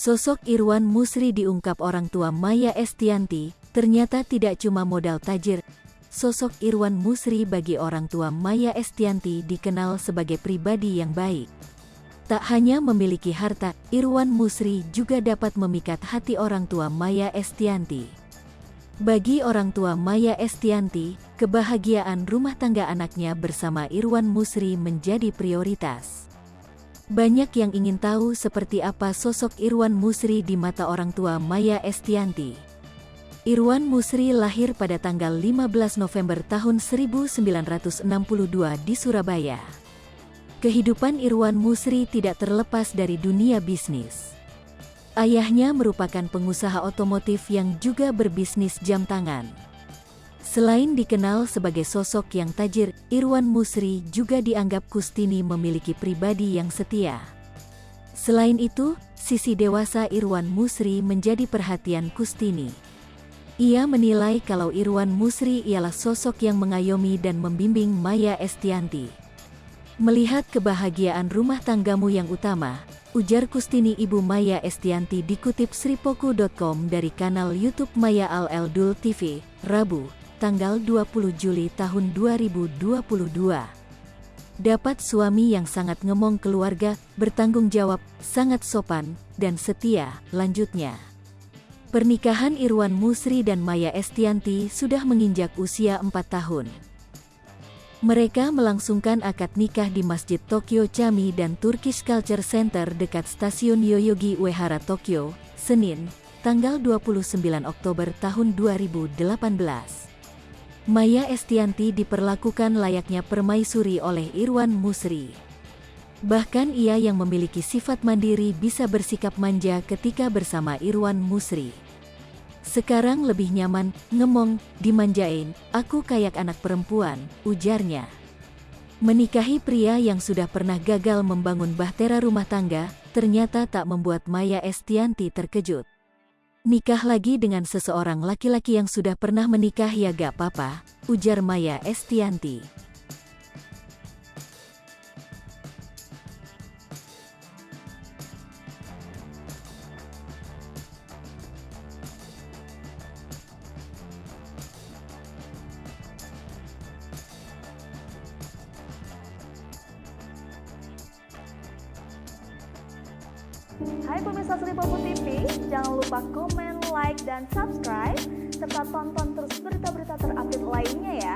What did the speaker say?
Sosok Irwan Musri diungkap orang tua Maya Estianty, ternyata tidak cuma modal tajir. Sosok Irwan Musri bagi orang tua Maya Estianty dikenal sebagai pribadi yang baik. Tak hanya memiliki harta, Irwan Musri juga dapat memikat hati orang tua Maya Estianty. Bagi orang tua Maya Estianty, kebahagiaan rumah tangga anaknya bersama Irwan Musri menjadi prioritas. Banyak yang ingin tahu seperti apa sosok Irwan Musri di mata orang tua Maya Estianty. Irwan Musri lahir pada tanggal 15 November tahun 1962 di Surabaya. Kehidupan Irwan Musri tidak terlepas dari dunia bisnis. Ayahnya merupakan pengusaha otomotif yang juga berbisnis jam tangan. Selain dikenal sebagai sosok yang tajir, Irwan Musri juga dianggap Kustini memiliki pribadi yang setia. Selain itu, sisi dewasa Irwan Musri menjadi perhatian Kustini. Ia menilai kalau Irwan Musri ialah sosok yang mengayomi dan membimbing Maya Estianty. Melihat kebahagiaan rumah tanggamu yang utama, ujar Kustini ibu Maya Estianty dikutip sripoku.com dari kanal YouTube Maya Al-Eldul TV, Rabu, tanggal 20 Juli tahun 2022. Dapat suami yang sangat ngemong keluarga, bertanggung jawab, sangat sopan, dan setia, lanjutnya. Pernikahan Irwan Musri dan Maya Estianty sudah menginjak usia 4 tahun. Mereka melangsungkan akad nikah di Masjid Tokyo Chami dan Turkish Culture Center dekat stasiun Yoyogi Uehara Tokyo, Senin, tanggal 29 Oktober tahun 2018. Maya Estianty diperlakukan layaknya permaisuri oleh Irwan Musri. Bahkan ia yang memiliki sifat mandiri bisa bersikap manja ketika bersama Irwan Musri. Sekarang lebih nyaman, ngemong, dimanjain, aku kayak anak perempuan, ujarnya. Menikahi pria yang sudah pernah gagal membangun bahtera rumah tangga, ternyata tak membuat Maya Estianty terkejut. Nikah lagi dengan seseorang laki-laki yang sudah pernah menikah ya gak apa-apa, ujar Maya Estianty. Hai pemirsa Sripoku TV, jangan lupa komen, like, dan subscribe, serta tonton terus berita-berita terupdate lainnya ya.